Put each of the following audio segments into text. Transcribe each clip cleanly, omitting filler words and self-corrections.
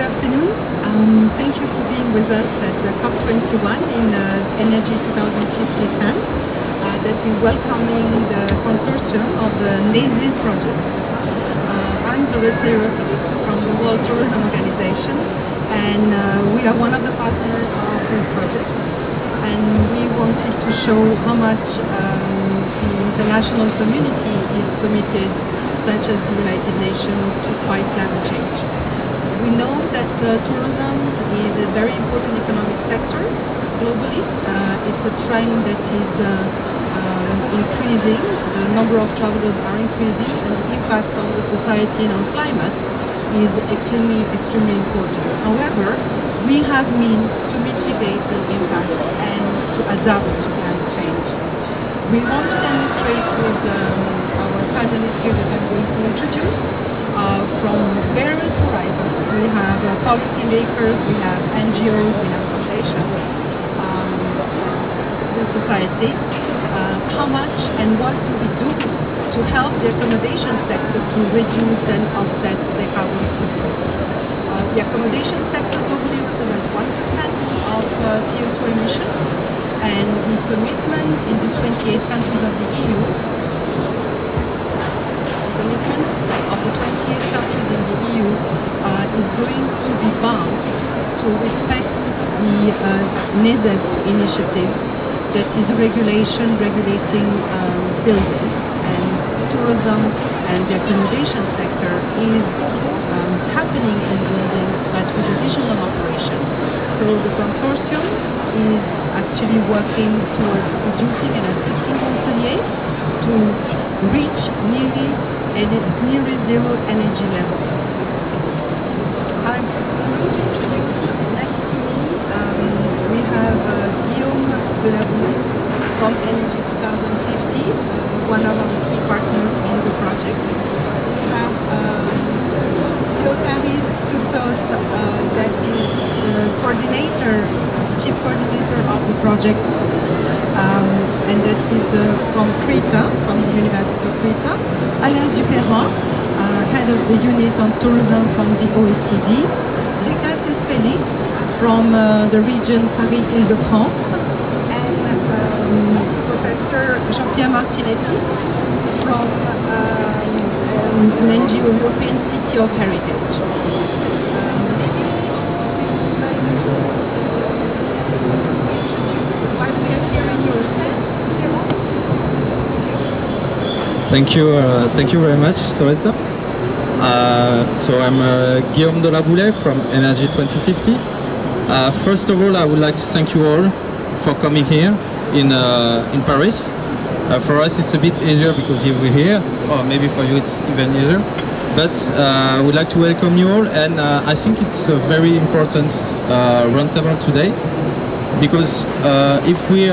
afternoon. Thank you for being with us at COP21 in Energy 2050 stand that is welcoming the consortium of the NESE project. I'm Zoreta Jerosovic from the World Tourism Organization, and we are one of the partners of the project, and we wanted to show how much the international community is committed, such as the United Nations, to fight climate change. We know that tourism is a very important economic sector globally. It's a trend that is increasing. The number of travelers are increasing, and the impact on the society and on climate is extremely important. However, we have means to mitigate the impacts and to adapt to climate change. We want to demonstrate with our panelists here that I'm going to introduce from various horizons. We have policymakers, we have NGOs, we have foundations, civil society. How much and what do we do to help the accommodation sector to reduce and offset the carbon footprint? The accommodation sector globally represents 1% of CO2 emissions, and the commitment in the 28 countries of the EU, is going to be bound to respect the NESE initiative, that is regulation regulating buildings, and tourism and the accommodation sector is happening in buildings but with additional operation. So the consortium is actually working towards producing and assisting hoteliers to reach nearly zero energy levels. I'm going to introduce next to me, we have Guillaume de la Boulaye from Energy 2050, one of our key partners in the project. We have Theocharis Toutsos, that is the chief coordinator of the project, and that is from Crete, from the University of Crete. Alain Duperron, head of the unit on tourism from the OECD. Lucas Uspeli from the region Paris-Île-de-France, and Professor Jean-Pierre Martinetti from an NGO, European City of Heritage. Maybe we would like to introduce why we are here in your stand. Thank you very much, Zoreta. So I'm Guillaume de la Boulaye from Energy 2050. First of all, I would like to thank you all for coming here in Paris. For us it's a bit easier because we're here, or maybe for you it's even easier. But I would like to welcome you all, and I think it's a very important roundtable today, because if we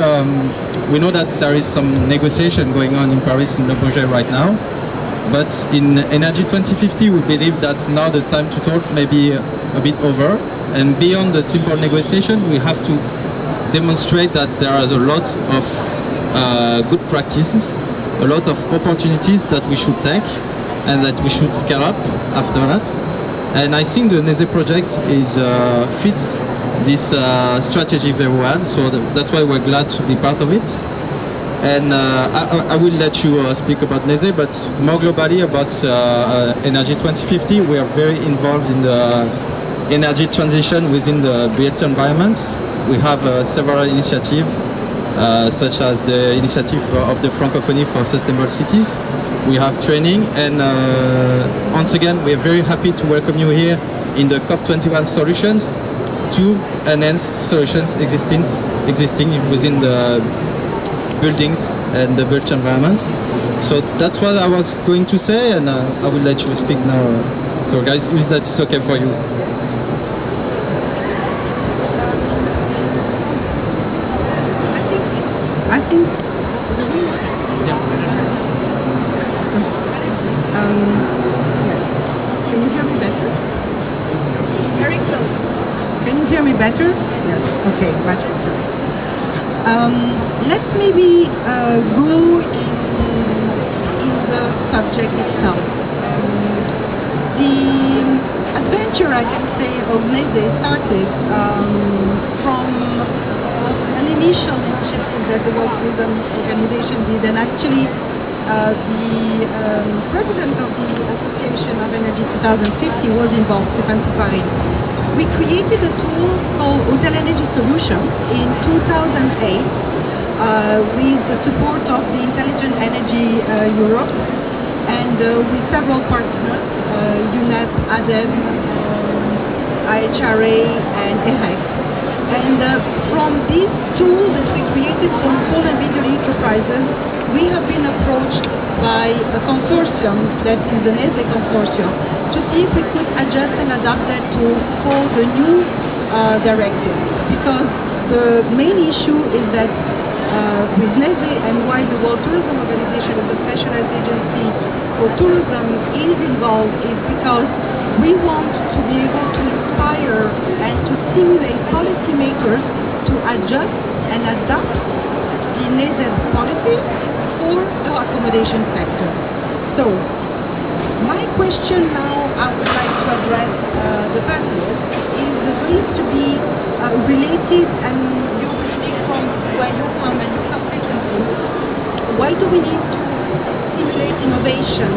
know that there is some negotiation going on in Paris in Le Bourget right now, but in Energy 2050 we believe that now the time to talk may be a bit over, and beyond the simple negotiation we have to demonstrate that there are a lot of good practices, a lot of opportunities that we should take and that we should scale up after that. And I think the NESE project fits this strategy very well, so that's why we're glad to be part of it. And I will let you speak about NESE, but more globally about Energy 2050. We are very involved in the energy transition within the built environment. We have several initiatives, such as the initiative of the Francophonie for Sustainable Cities. We have training, and once again we are very happy to welcome you here in the COP21 solutions to enhance solutions existing within the buildings and the built environment. So that's what I was going to say, and I will let you speak now. So guys, if that's okay for you. I think yes. Can you hear me better? Very close. Can you hear me better? Yes. Okay, much better. Let's maybe go in the subject itself. The adventure nature, I can say, of NESE started from an initial initiative that the World Tourism Organization did, and actually the president of the Association of Energy 2050 was involved, Stéphane Fouffari. We created a tool called Hotel Energy Solutions in 2008 with the support of the Intelligent Energy Europe and with several partners, UNEP, ADEME, IHRA and EHEC. And from this tool that we created from small and medium enterprises, we have been approached by a consortium, that is the NESE consortium, to see if we could adjust and adapt that tool for the new directives. Because the main issue is that with NESE and why the World Tourism Organization as a specialized agency for tourism is involved is because we want to be able to inspire and to stimulate policymakers to adjust and adapt the NESE policy for the accommodation sector. So, my question now I would like to address the panelists is going to be related, and you will speak from where you come and your constituency. Why do we need to stimulate innovation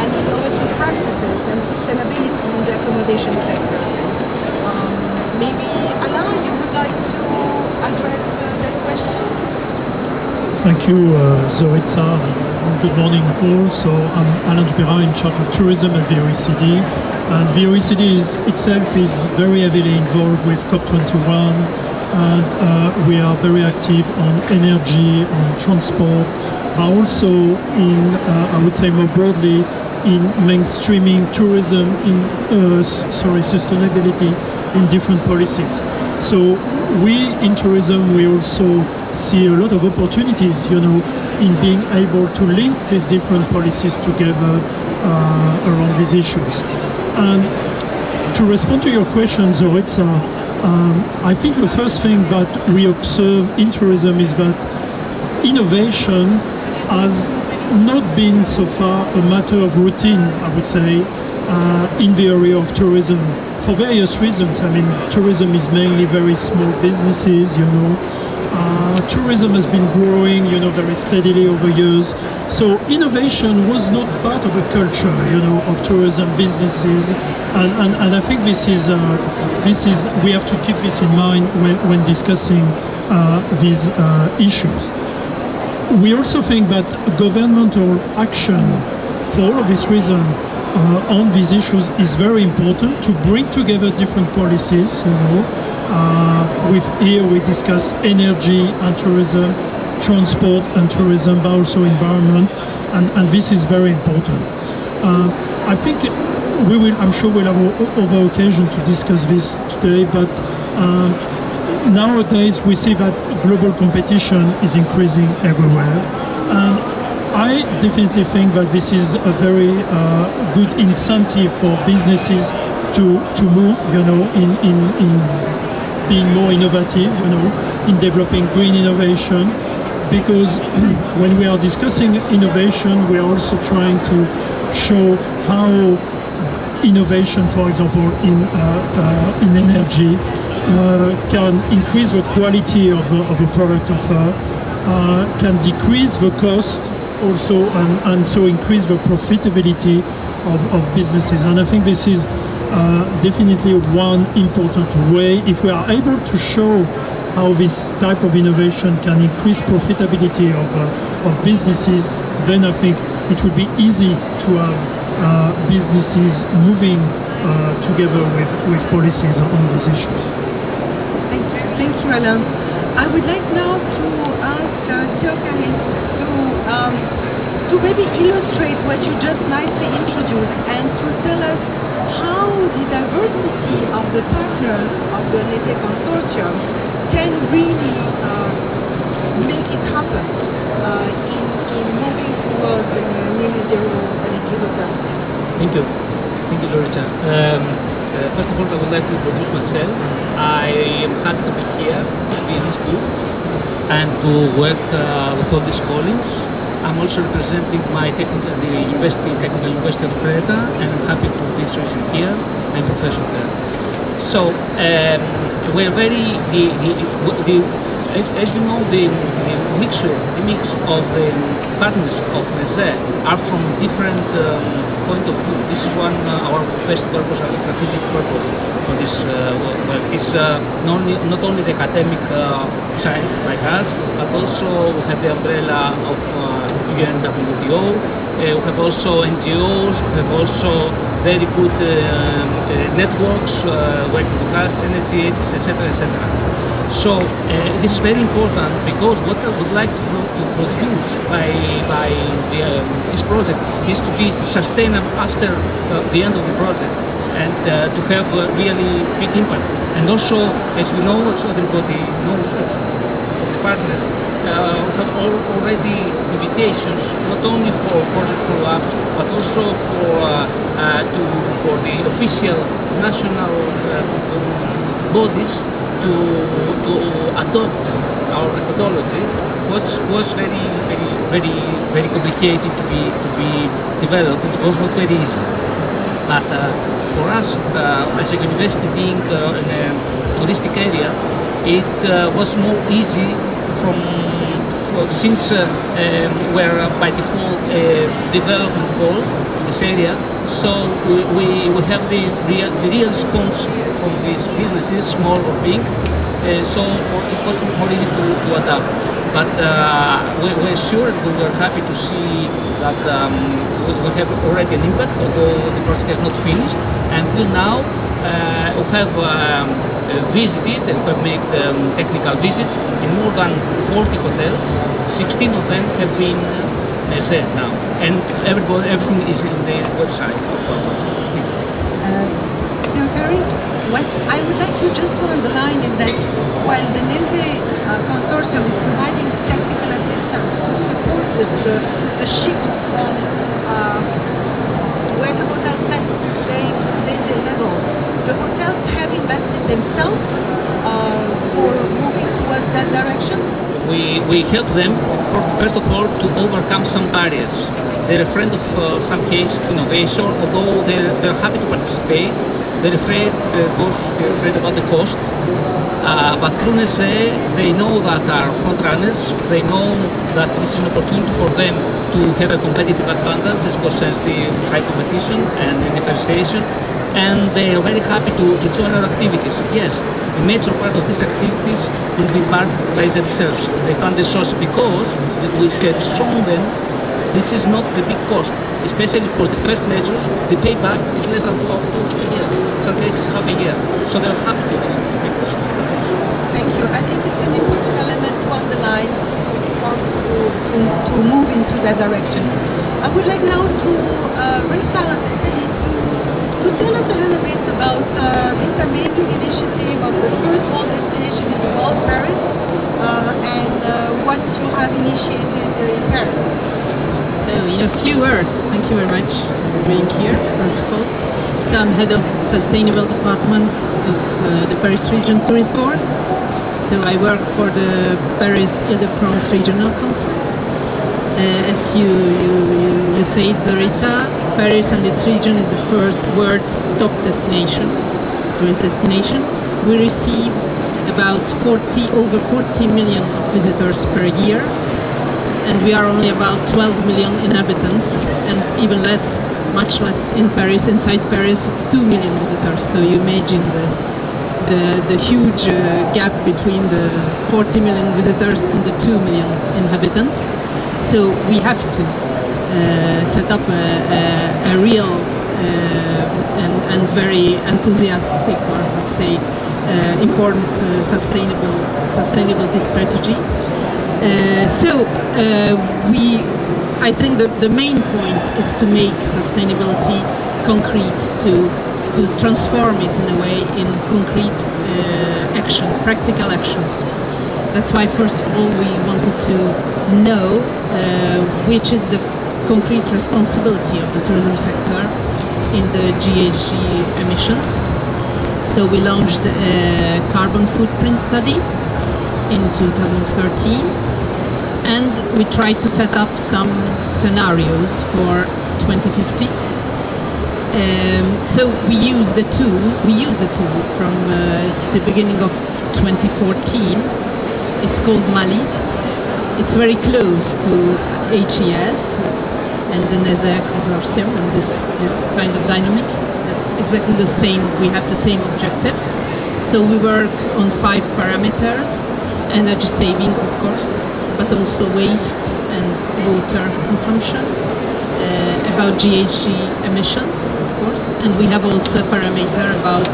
and innovative practices and sustainability in the accommodation sector? Maybe Alain, you would like to address that question? Thank you, Zoritza. Good morning all. So I'm Alain Dupérin, in charge of tourism at the OECD. And the OECD itself is very heavily involved with COP21, and we are very active on energy, on transport, but also in, I would say more broadly, in mainstreaming tourism, in sustainability in different policies. So we in tourism, we also see a lot of opportunities, you know, in being able to link these different policies together around these issues. And to respond to your question, Zoritza, I think the first thing that we observe in tourism is that innovation has not been so far a matter of routine, I would say, in the area of tourism, for various reasons. I mean, tourism is mainly very small businesses, you know. Tourism has been growing, you know, very steadily over years. So innovation was not part of the culture, you know, of tourism businesses. And I think this is we have to keep this in mind when discussing these issues. We also think that governmental action, for all of this reason, on these issues is very important to bring together different policies, you know. Here we discuss energy and tourism, transport and tourism, but also environment, and this is very important. I think we will, I'm sure we'll have other occasion to discuss this today, but nowadays we see that global competition is increasing everywhere. And I definitely think that this is a very good incentive for businesses to move, you know, in being more innovative, you know, in developing green innovation, because when we are discussing innovation, we are also trying to show how innovation, for example, in energy, can increase the quality of a product offer, can decrease the cost also, and so increase the profitability of businesses. And I think this is definitely one important way. If we are able to show how this type of innovation can increase profitability of businesses, then I think it would be easy to have businesses moving together with policies on these issues. Thank you, Alain. I would like now to ask Theocharis to maybe illustrate what you just nicely introduced and to tell us how the diversity of the partners of the NESE consortium can really make it happen in moving towards nearly zero energy hotel. Thank you, Zoritza. First of all, I would like to introduce myself. I am happy to be here, to be in this booth, and to work with all these colleagues I'm also representing the Technical University of Creta, and I'm happy for this reason here. I'm professor there. So we're very as you know, the mix of the partners of NEZE are from different point of view. This is one our first purpose, our strategic purpose for this work. It's not only the academic side like us, but also we have the umbrella of UNWTO. We have also NGOs. We have also very good networks working with us, energy, etc., etc. So this is very important, because what I would like to produce by this project is to be sustainable after the end of the project, and to have a really big impact. And also, as we know, as everybody knows, it's the partners have already invitations not only for project follow-ups, but also for the official national bodies to adopt our methodology, which was very complicated to be developed. It was not very easy. But for us, as a university being in a touristic area, it was more easy since we're by default a development goal in this area. So we have the real response from these businesses, small or big. So it was more easy to adapt. But we're sure, we were happy to see that we have already an impact, although the project has not finished. Until now, we have visited and we have made technical visits in more than 40 hotels. 16 of them have been said now, and everything is in the website of our project. Mr. Paris, what I would like you just to underline is that while the NEZE consortium is providing technical assistance to support the shift from where the hotels stand today to NEZE level, the hotels have invested themselves for moving towards that direction? We help them, first of all, to overcome some barriers. They're afraid of some cases innovation, although they're happy to participate. They're afraid about the cost. But through NEZE, they know that are front runners. They know that this is an opportunity for them to have a competitive advantage as concerns the high competition and the differentiation. And they are very happy to join our activities. Yes, the major part of these activities will be marked by themselves. They fund the source because we have shown them this is not the big cost, especially for the first measures. The payback is less than 2 years, some cases half a year. So they're happy to make this. Thank you. I think it's an important element to underline if we want to move into that direction. I would like now to bring Carlos Espelli to tell us a little bit about this amazing initiative of the first world destination in the world, Paris, and what you have initiated in Paris. So, in a few words, thank you very much for being here, first of all. So, I'm head of Sustainable Department of the Paris Region Tourist Board. So, I work for the Paris Île-de-France Regional Council. As you said, Zorita, Paris and its region is the first world's top destination, tourist destination. We receive about over 40 million visitors per year, and we are only about 12 million inhabitants, and even less, much less in Paris. Inside Paris, it's 2 million visitors. So you imagine the huge gap between the 40 million visitors and the 2 million inhabitants. So we have to set up a real and very enthusiastic, or I would say important sustainability strategy. I think the main point is to make sustainability concrete, to transform it in a way in concrete action, practical actions. That's why, first of all, we wanted to know which is the concrete responsibility of the tourism sector in the GHG emissions. So we launched a carbon footprint study in 2013. and we tried to set up some scenarios for 2050. So we use the tool from the beginning of 2014. It's called Malice. It's very close to HES and the NESEC consortium and this kind of dynamic. That's exactly the same. We have the same objectives. So we work on 5 parameters: energy saving, of course, but also waste and water consumption, about GHG emissions, of course, and we have also a parameter about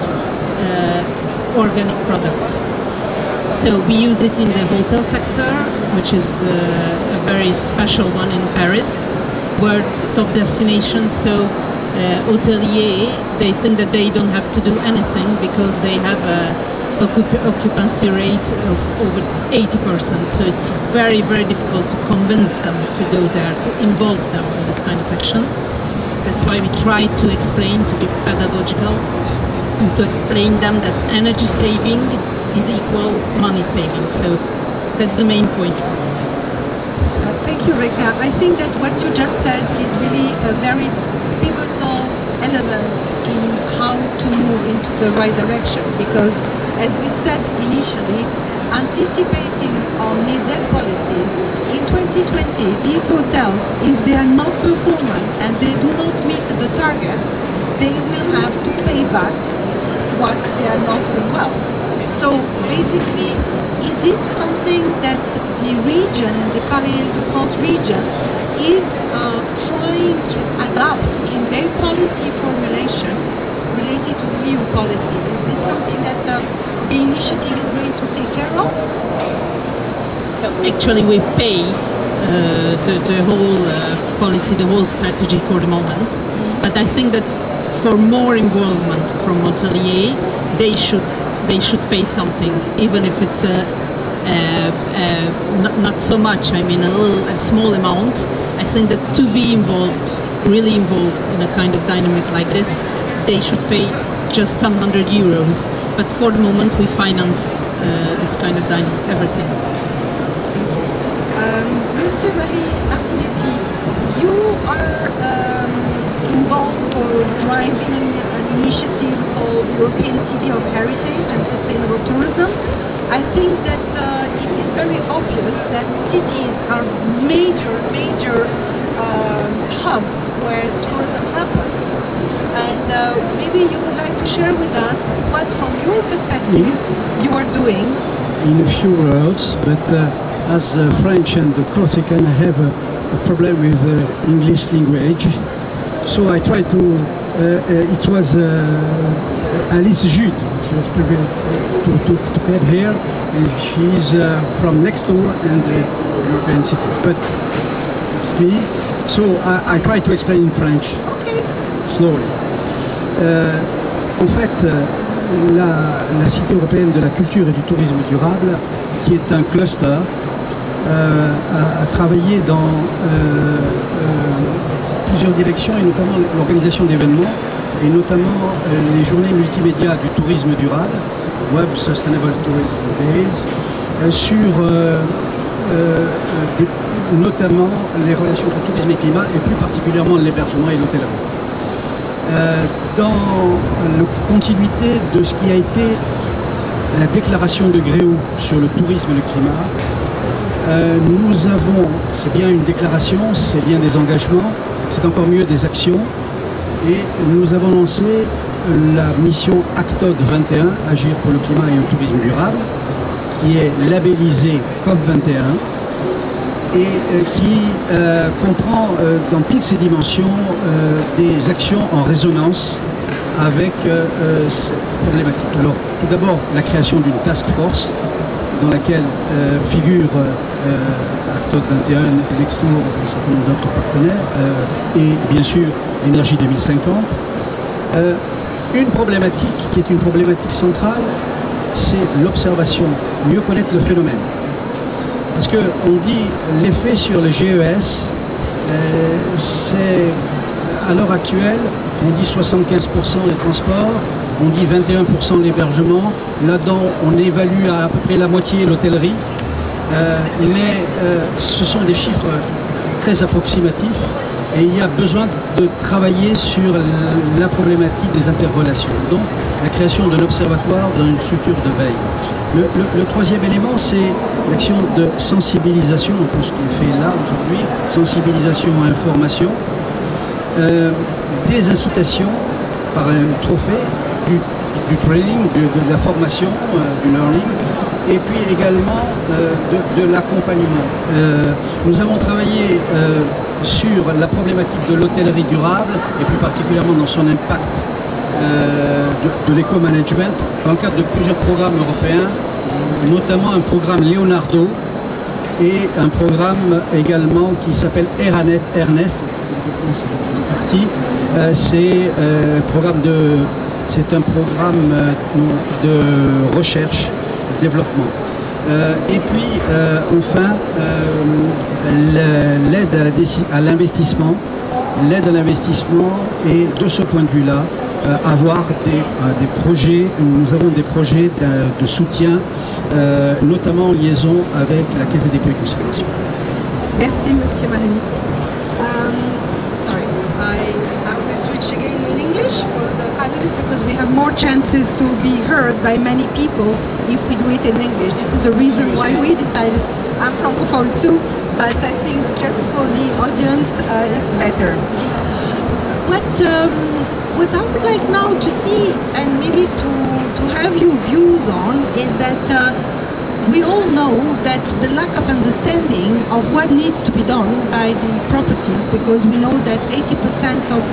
organic products. So we use it in the hotel sector, which is a very special one in Paris, world top destination. So hotelier, they think that they don't have to do anything because they have a occupancy rate of over 80%. So it's very, very difficult to convince them to go there, to involve them in this kind of actions. That's why we try to explain, to be pedagogical, and to explain them that energy saving is equal money saving. So that's the main point for me. Thank you, Reka. I think that what you just said is really a very pivotal element in how to move into the right direction, because as we said initially, anticipating on NESEC policies, in 2020, these hotels, if they are not performing and they do not meet the targets, they will have to pay back what they are not doing well. So basically, is it something that the region, the Paris-Île-de-France region, is trying to adapt in their policy formulation related to the EU policy? Is it something that the initiative is going to take care of? So actually we pay the whole policy, the whole strategy for the moment. But I think that for more involvement from hotelier, they should pay something, even if it's not so much. I mean, a small amount. I think that to be involved, really involved in a kind of dynamic like this, they should pay just some €100. But for the moment, we finance this kind of dynamic, everything. Monsieur Marie Martinetti, you are involved or driving an initiative called European City of Heritage and Sustainable Tourism. I think that it is very obvious that cities are major hubs where tourism happens. And maybe you would like to share with us what, from your perspective, you are doing. In a few words, but as French and Corsican, I have a problem with English language. So I try to, it was Alice Jude to come here, and she's from next door and the European City. But it's me, so I try to explain in French, slowly. En fait, la Cité européenne de la culture et du tourisme durable, qui est un cluster, a travaillé dans plusieurs directions, et notamment l'organisation d'événements, et notamment les journées multimédia du tourisme durable, Web Sustainable Tourism Days, sur notamment les relations entre tourisme et climat, et plus particulièrement l'hébergement et l'hôtellerie. Dans la continuité de ce qui a été la déclaration de Gréoux sur le tourisme et le climat, nous avons, c'est bien une déclaration, c'est bien des engagements, c'est encore mieux des actions, et nous avons lancé la mission Actod 21, Agir pour le climat et un tourisme durable, qui est labellisée COP21 et qui comprend dans toutes ses dimensions des actions en résonance avec cette problématique. Alors, tout d'abord, la création d'une task force dans laquelle figurent Actod 21, Nextour et un certain nombre d'autres partenaires, et bien sûr Énergie 2050. Une problématique qui est une problématique centrale, c'est l'observation, mieux connaître le phénomène. Parce qu'on dit l'effet sur le GES, c'est à l'heure actuelle, on dit 75% les transports, on dit 21% l'hébergement, là-dedans on évalue à peu près la moitié l'hôtellerie, mais ce sont des chiffres très approximatifs et il y a besoin de travailler sur la problématique des interrelations. Donc la création d'un observatoire dans une structure de veille. Le troisième élément, c'est l'action de sensibilisation, un peu ce qui est fait là aujourd'hui, sensibilisation à information, des incitations par un trophée, du training, de la formation, du learning, et puis également de l'accompagnement. Nous avons travaillé sur la problématique de l'hôtellerie durable, et plus particulièrement dans son impact de l'éco-management, dans le cadre de plusieurs programmes européens, notamment un programme Leonardo, et un programme également qui s'appelle Eranet, Ernest, c'est un programme de recherche, développement. Et puis, enfin, l'aide à l'investissement. L'aide à l'investissement, et de ce point de vue-là, avoir des projets, nous avons des projets de soutien, notamment en liaison avec la Caisse des dépôts et consignations. Merci, Monsieur Malani. Sorry, I will switch again in English for the panelists because we have more chances to be heard by many people if we do it in English. This is the reason why we decided, I'm Francophone too, but I think just for the audience it's better. What I would like now to see and maybe to have your views on is that we all know that the lack of understanding of what needs to be done by the properties, because we know that 80% of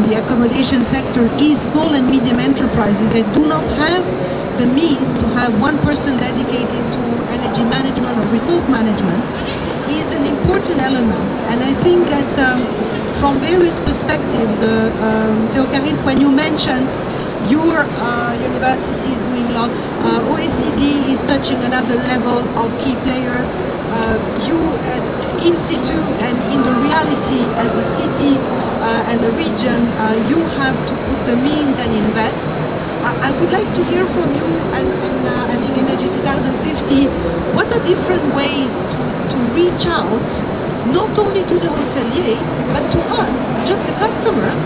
the accommodation sector is small and medium enterprises that do not have the means to have one person dedicated to energy management or resource management, is an important element. And I think that from various perspectives, Theocharis, when you mentioned your university is doing a lot, OECD is touching another level of key players. You in situ and in the reality as a city and a region, you have to put the means and invest. I would like to hear from you and I think Energy 2050, what are different ways to reach out, not only to the hotelier, but to us, just the customers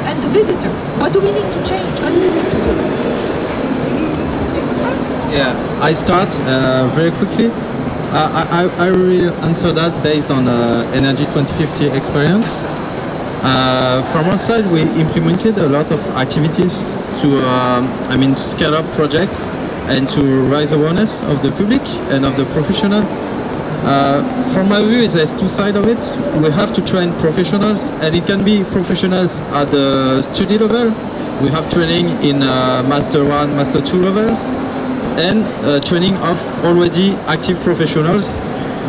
and the visitors. What do we need to change? What do we need to do? Yeah, I start very quickly. I will answer that based on Energy 2050 experience. From our side, we implemented a lot of activities to scale up projects and to raise awareness of the public and of the professional. From my view, there's two sides of it. We have to train professionals, and it can be professionals at the study level. We have training in Master 1, Master 2 levels, and training of already active professionals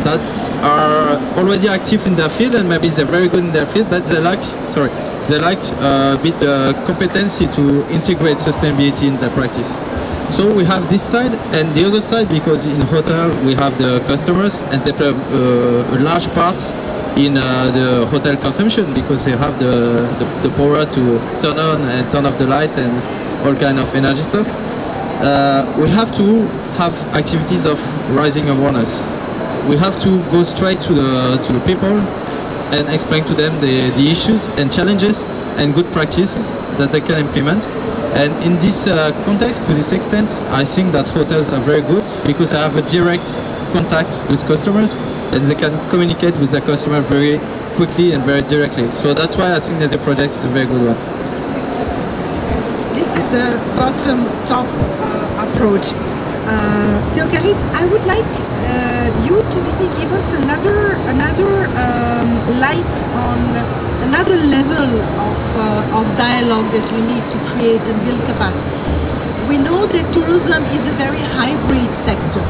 that are already active in their field, and maybe they're very good in their field, but they lack a bit competency to integrate sustainability in their practice. So we have this side and the other side, because in hotel we have the customers and they play a large part in the hotel consumption, because they have the power to turn on and turn off the light and all kind of energy stuff. We have to have activities of raising awareness. We have to go straight to the people and explain to them the issues and challenges and good practices that they can implement. And in this context, to this extent, I think that hotels are very good because they have a direct contact with customers and they can communicate with their customer very quickly and very directly. So that's why I think that the project is a very good one. This is the bottom-top approach. Theocharis, I would like you to maybe give us another light on another level of dialogue that we need to create and build capacity. We know that tourism is a very hybrid sector,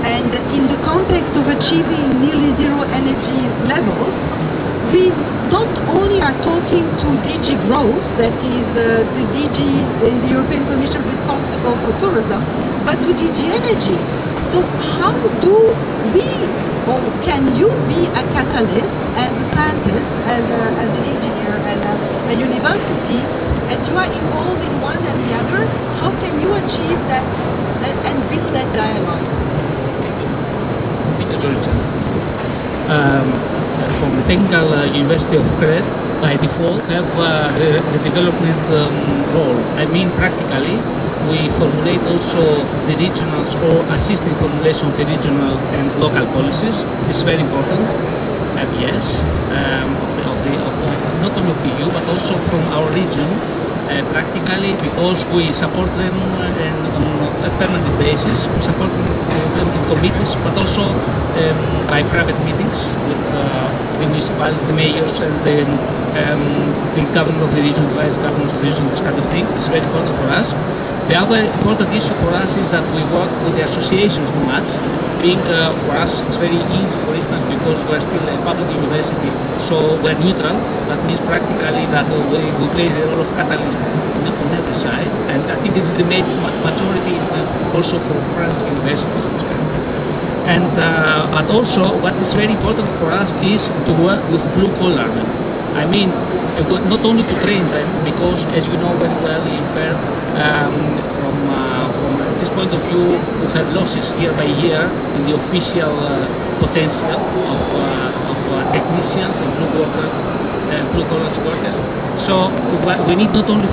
and in the context of achieving nearly zero energy levels, we not only are talking to DG Growth, that is the DG in the European Commission responsible for tourism, but to DG Energy. So how do we, or can you be a catalyst as a scientist, as an engineer and a university, as you are involved in one and the other, how can you achieve that and build that dialogue? origin. From the Technical University of Crete, by default, have the development role. I mean, practically, we formulate also the regional or assist in formulation of the regional and local policies. This is very important. Yes, not only of the EU, but also from our region. Practically, because we support them on a permanent basis, we support them in committees, but also by private meetings with the municipality, the mayors, and the governor of the region, the vice governors of the region, this kind of thing. It's very important for us. The other important issue for us is that we work with the associations too much. Being for us, it's very easy, for instance, because we're still a public university, so we're neutral. That means practically that we play the role of catalyst on every side, and I think this is the majority also for French universities. This kind. And also, what is very important for us is to work with blue collar. I mean, not only to train them, because as you know very well, in FAIR, from this point of view, we have losses year by year in the official potential of technicians and blue collar workers. So we need not only to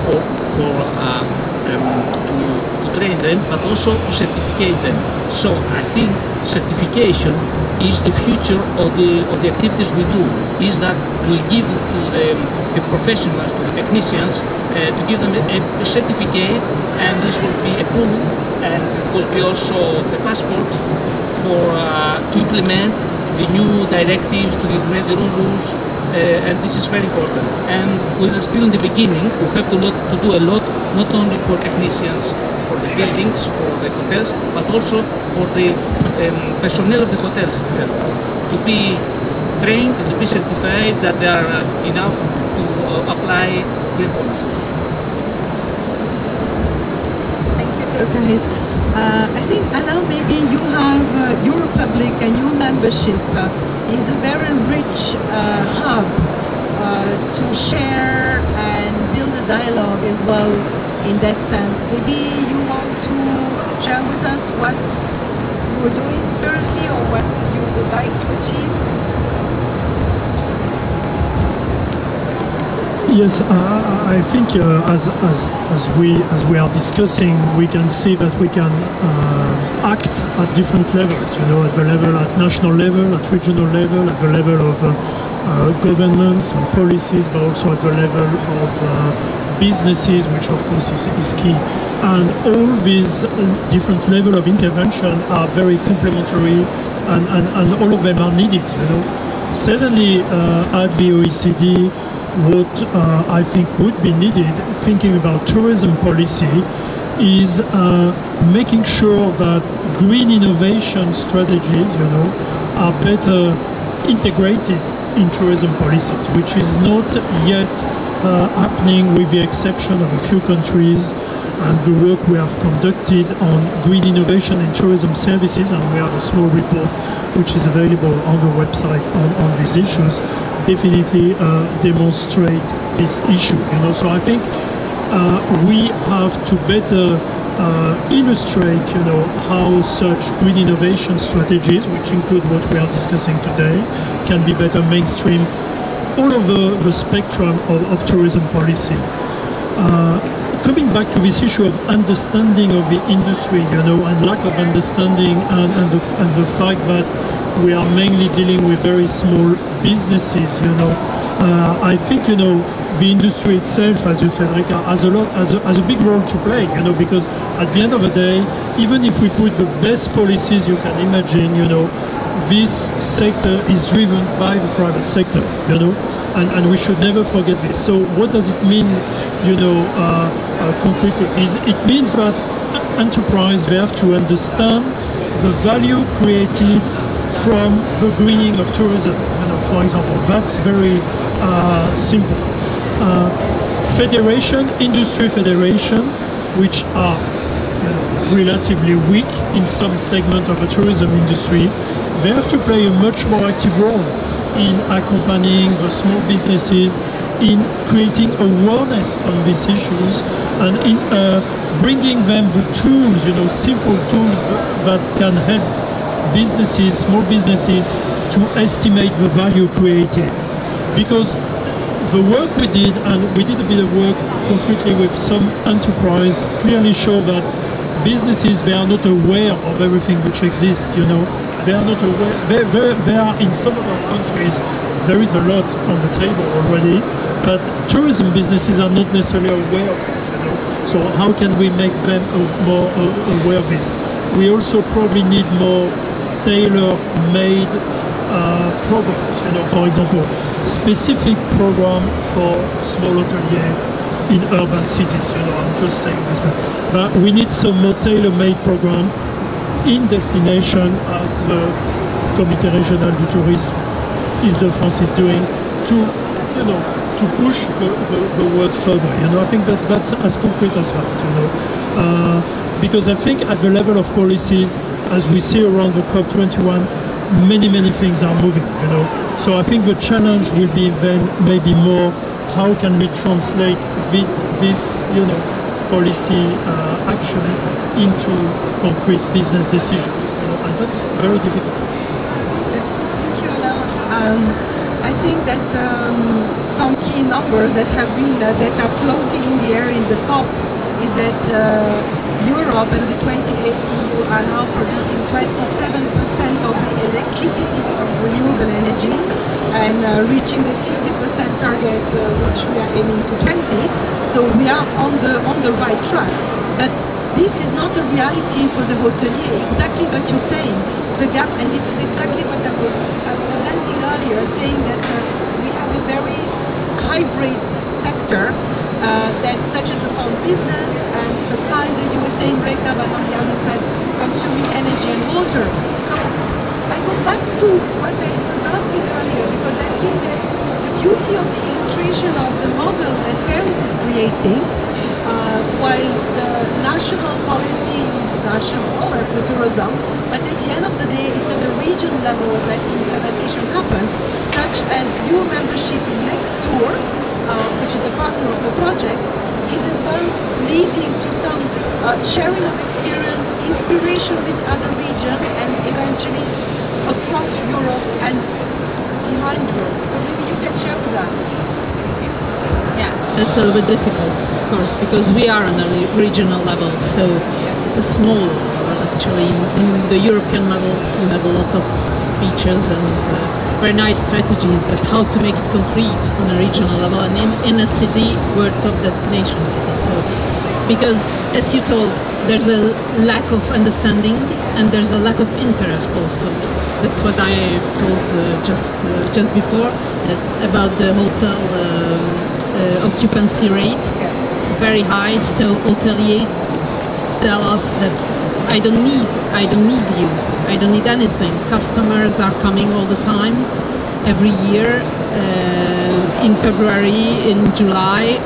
train them, but also to certificate them. So I think certification is the future of the activities we do. Is that we give to the professionals, to the technicians, to give them a certificate, and this will be a proof, and it will be also a passport for to implement the new directives, to implement the rules, and this is very important. And we are still in the beginning. We have to do a lot, not only for technicians, for the buildings, for the hotels, but also for the personnel of the hotels itself, to be trained and to be certified that they are enough to apply green policy. Thank you, guys. I think, Alain, maybe you have Europublic, and your membership is a very rich hub to share and build a dialogue as well in that sense. Maybe you want to share with us what you're doing currently or what you would like to achieve? Yes, I think as we are discussing, we can see that we can act at different levels. You know, at the level, at national level, at regional level, at the level of governments and policies, but also at the level of businesses, which of course is key. And all these different levels of intervention are very complementary, and all of them are needed. You know, certainly at the OECD. What I think would be needed, thinking about tourism policy, is making sure that green innovation strategies, you know, are better integrated in tourism policies, which is not yet happening, with the exception of a few countries. And the work we have conducted on green innovation in tourism services, and we have a small report which is available on the website on these issues, definitely demonstrate this issue. You know, so I think we have to better illustrate, you know, how such green innovation strategies, which include what we are discussing today, can be better mainstream all over the spectrum of tourism policy. Coming back to this issue of understanding of the industry, you know, and lack of understanding, and the fact that we are mainly dealing with very small businesses, you know, I think, you know, the industry itself, as you said, Rika, has a big role to play, you know, because at the end of the day, even if we put the best policies you can imagine, you know, this sector is driven by the private sector, you know, and we should never forget this. So what does it mean, you know, concretely? It means that enterprise, they have to understand the value created from the greening of tourism, you know, for example. That's very simple. Federation, industry federation, which are, you know, relatively weak in some segment of the tourism industry, they have to play a much more active role in accompanying the small businesses, in creating awareness on these issues, and in bringing them the tools, you know, simple tools that can help businesses, small businesses, to estimate the value created. Because the work we did, and we did a bit of work concretely with some enterprise, clearly show that businesses, they are not aware of everything which exists, you know. They are not aware, they are in some of our countries, there is a lot on the table already, but tourism businesses are not necessarily aware of this, you know. So how can we make them more aware of this? We also probably need more tailor-made programs, you know, for example, specific program for small hotelier in urban cities, you know, I'm just saying this. But we need some more tailor-made program in destination, as the Comité Régional du Tourisme Île-de-France is doing, to, you know, to push the work further. You know, I think that's as concrete as that, you know. Because I think at the level of policies, as we see around the COP21, many things are moving, you know. So I think the challenge will be then maybe more, how can we translate this, you know, policy action into concrete business decision, you know, and that's very difficult. Thank you, Alain. I think that some key numbers that have been that are floating in the air in the COP is that Europe and the 2080 are now producing 27% of the electricity from renewable energy and reaching the 50% target which we are aiming to 20. So we are on the right track. But this is not a reality for the hotelier. Exactly what you're saying. The gap, and this is exactly what I was presenting earlier, saying that we have a very hybrid sector that touches upon business and supplies, as you were saying, Reka, but on the other side, consuming energy and water. So I go back to what I was asking earlier, because I think that the beauty of the illustration of the model that Paris is creating, while the national policy is national for tourism, but at the end of the day, it's at the region level that implementation happens, such as your membership in Nextour, which is a partner of the project, is as well leading to some sharing of experience, inspiration with other regions, and eventually across Europe and behind Europe. So maybe you can share with us. Yeah, that's a little bit difficult, of course, because we are on a regional level, so it's a small level actually. In the European level, you have a lot of speeches and very nice strategies, but how to make it concrete on a regional level and in a city, we're top destination city. So, because as you told, there's a lack of understanding and there's a lack of interest also. That's what I told just before about the hotel occupancy rate. It's very high, so hoteliers tell us that I don't need you, I don't need anything. Customers are coming all the time, every year, in February, in July,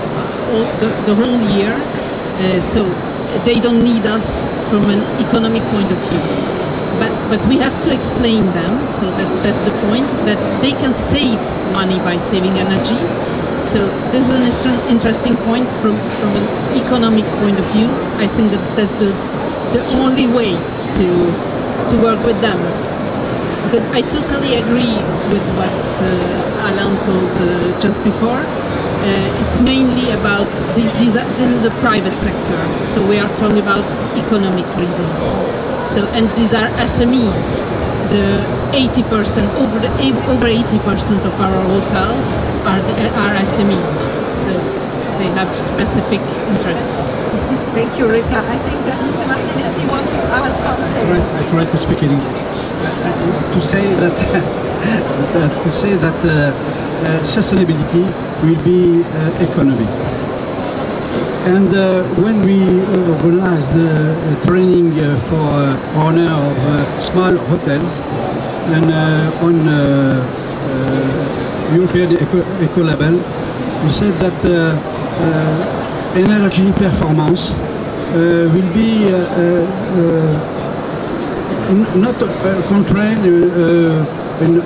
the whole year. So they don't need us from an economic point of view. But we have to explain them, so that's the point, that they can save money by saving energy. So this is an interesting point from an economic point of view. I think that's the only way to work with them. Because I totally agree with what Alain told just before. It's mainly about, this is the private sector, so we are talking about economic reasons. So, and these are SMEs. The 80%, over 80% of our hotels are SMEs. So they have specific interests. Thank you, Rika. I think that Mr. Martinetti wants to add something. I try to speak in English. To say that sustainability will be economic. And when we organized the training for owner of small hotels and on European Eco Label, we said that energy performance will be not a constraint, an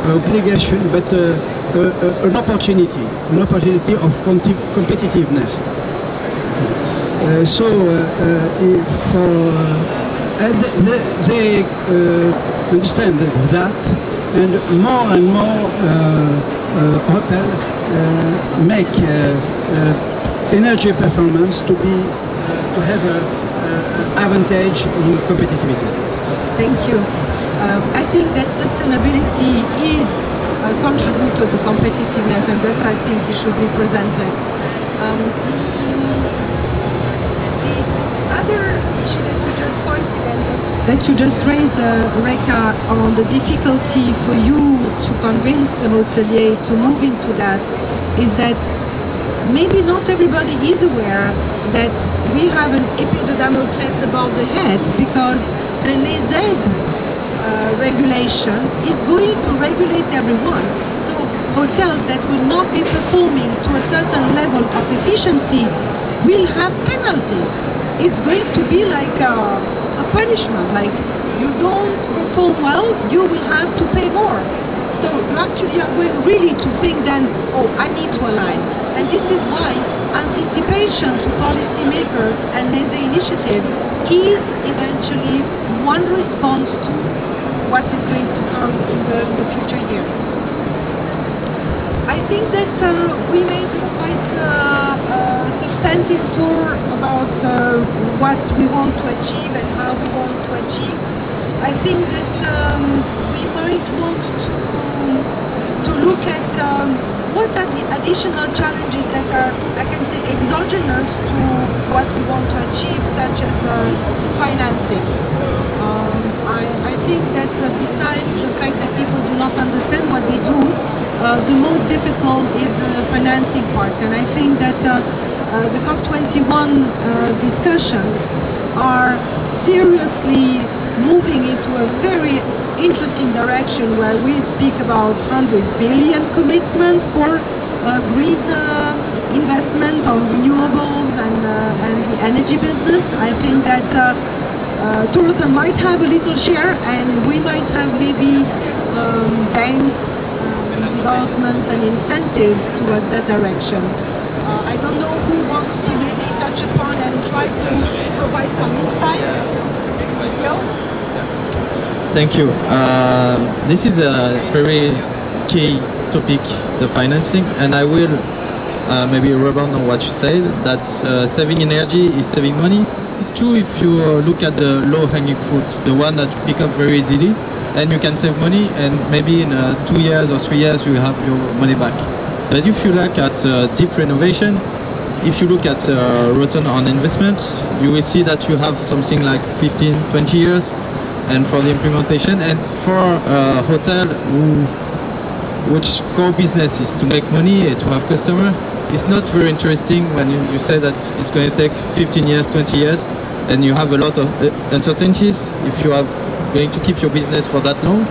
obligation, but an opportunity of competitiveness. So for they understand that, and more hotels make energy performance to have an advantage in competitivity. Thank you. I think that sustainability is a contributor to competitiveness, and that I think it should be presented. The other issue that you just pointed and that you just raised, Reka, on the difficulty for you to convince the hotelier to move into that, is that maybe not everybody is aware that we have an épée de Damoclès above the head, because the NESEB regulation is going to regulate everyone. So hotels that will not be performing to a certain level of efficiency will have penalties. It's going to be like a punishment, like you don't perform well, you will have to pay more. So you actually are going really to think then, oh, I need to align. And this is why anticipation to policymakers and NESE initiative is eventually one response to what is going to come in the future years. I think that we made a quite substantive tour about what we want to achieve and how we want to achieve. I think that we might want to look at what are the additional challenges that are, I can say, exogenous to what we want to achieve, such as financing. I think that besides the fact that people do not understand what they do, the most difficult is the financing part. And I think that the COP21 discussions are seriously moving into a very interesting direction, where we speak about 100 billion commitment for green investment on renewables and the energy business. I think that tourism might have a little share, and we might have maybe banks, developments and incentives towards that direction. I don't know who wants to maybe touch upon and try to provide some insights. Thank you. This is a very key topic, the financing, and I will maybe rebound on what you said, that saving energy is saving money. It's true if you look at the low-hanging fruit, the one that you pick up very easily, and you can save money, and maybe in 2 years or 3 years you have your money back. But if you look at deep renovation, if you look at return on investment, you will see that you have something like 15, 20 years. And for the implementation, and for a hotel which core business is to make money and to have customer, it's not very interesting when you say that it's going to take 15 years, 20 years, and you have a lot of uncertainties if you are going to keep your business for that long.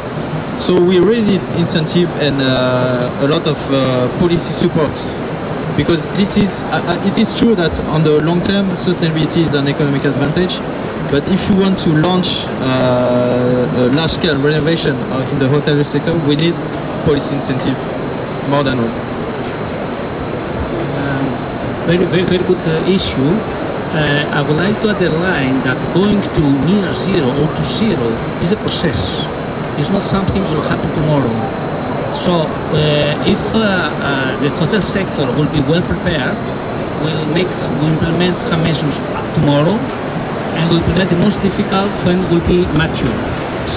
So we really need incentive and a lot of policy support, because this is it is true that on the long term sustainability is an economic advantage. But if you want to launch a large-scale renovation in the hotel sector, we need policy incentive more than all. Very good issue. I would like to underline that going to near zero or to zero is a process. It's not something that will happen tomorrow. So if the hotel sector will be well prepared, we'll implement some measures tomorrow, and we'll implement the most difficult when we'll be mature.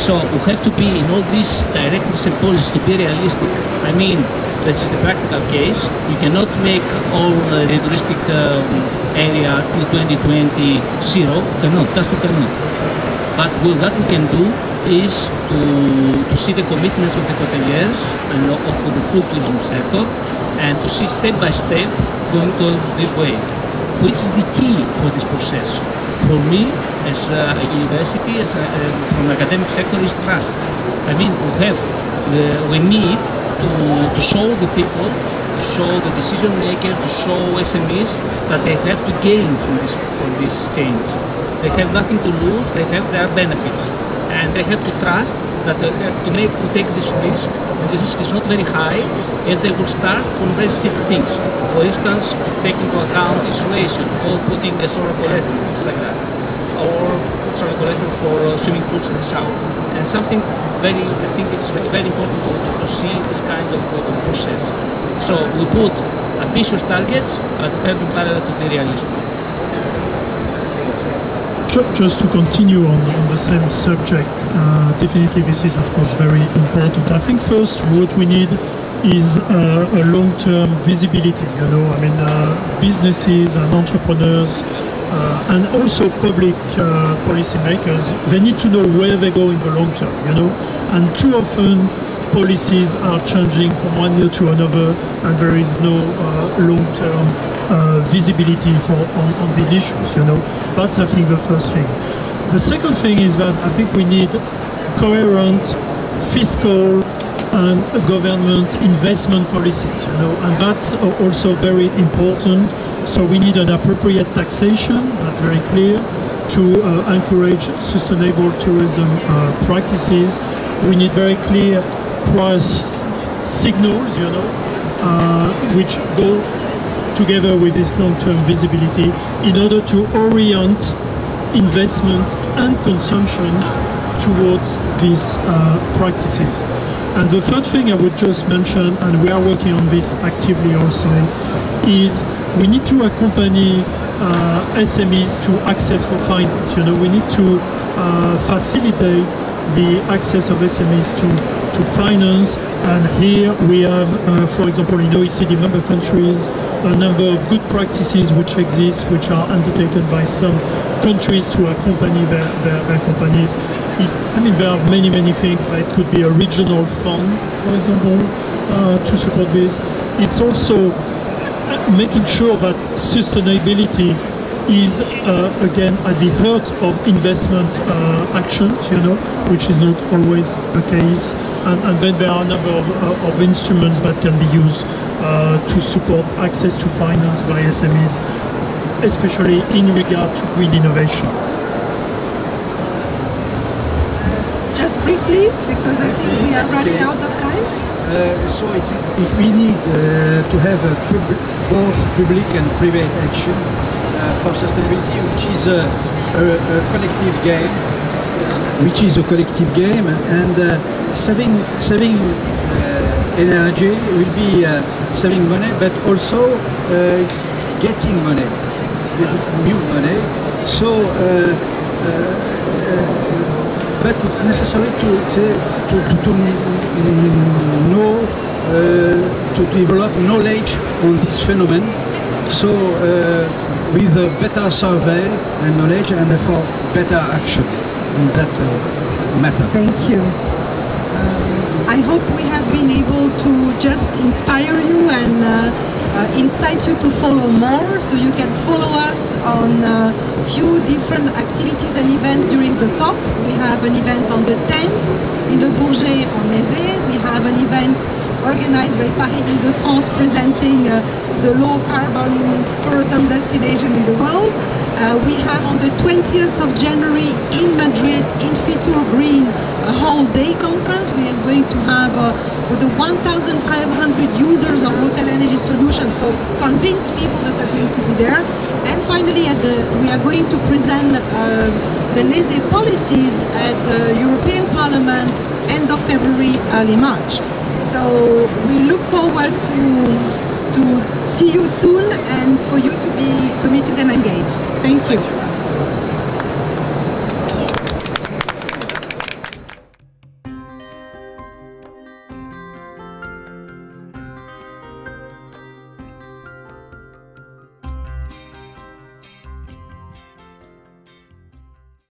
So we have to be in all these directives and policies to be realistic. I mean, this is the practical case. You cannot make all the touristic area till 2020 zero. Cannot, just you cannot. But what we can do is to see the commitments of the hoteliers and of the food tourism sector, and to see step by step going towards this way, which is the key for this process. For me, as a university, from the academic sector, is trust. I mean, we need to show the people, to show the decision makers, to show SMEs that they have to gain from this change. They have nothing to lose. They have their benefits, and they have to trust that they have to take this risk. And this risk is not very high, and they will start from very simple things. For instance, taking into account insulation or putting a solar collector, things like that, or tax regulator for swimming pools in the south. And something I think it's very important to see this kind of process. So we put ambitious targets, but have in parallel to be realistic. Just to continue on the same subject, definitely this is of course very important. I think first what we need is a long-term visibility, you know, I mean businesses and entrepreneurs and also public policymakers, they need to know where they go in the long term, you know, and too often policies are changing from one year to another and there is no long-term visibility on these issues, you know. That's, I think, the first thing. The second thing is that I think we need coherent fiscal and government investment policies, you know, and that's also very important. So we need an appropriate taxation, that's very clear, to encourage sustainable tourism practices. We need very clear price signals, you know, which go together with this long-term visibility in order to orient investment and consumption towards these practices. And the third thing I would just mention, and we are working on this actively also, is we need to accompany SMEs to access for finance. You know, we need to facilitate the access of SMEs to finance, and here we have, for example, in OECD member countries, a number of good practices which exist, which are undertaken by some countries to accompany their companies. I mean, there are many things, but it could be a regional fund, for example, to support this. It's also making sure that sustainability is again at the heart of investment actions, you know, which is not always the case. And then there are a number of instruments that can be used to support access to finance by SMEs, especially in regard to green innovation. Just briefly, because I think we are running out of time. So we need to have both public and private action for sustainability, which is a collective game. And saving energy will be saving money, but also getting money, new money. So, but it's necessary to know, to develop knowledge on this phenomenon. So, with a better survey and knowledge, and therefore better action in that matter. Thank you. I hope we have been able to just inspire you and incite you to follow more, so you can follow us on a few different activities and events during the COP. We have an event on the 10th in Le Bourget on Mézé. We have an event organized by Paris Île-de-France presenting the low carbon tourism destination in the world. We have on the 20th of January in Madrid, in Fitur Green, a whole day conference. We are going to have with the 1,500 users of hotel energy solutions, so convince people that are going to be there. And finally, we are going to present the NESE policies at the European Parliament end of February, early March. So we look forward to see you soon and for you to be committed and engaged. Thank you.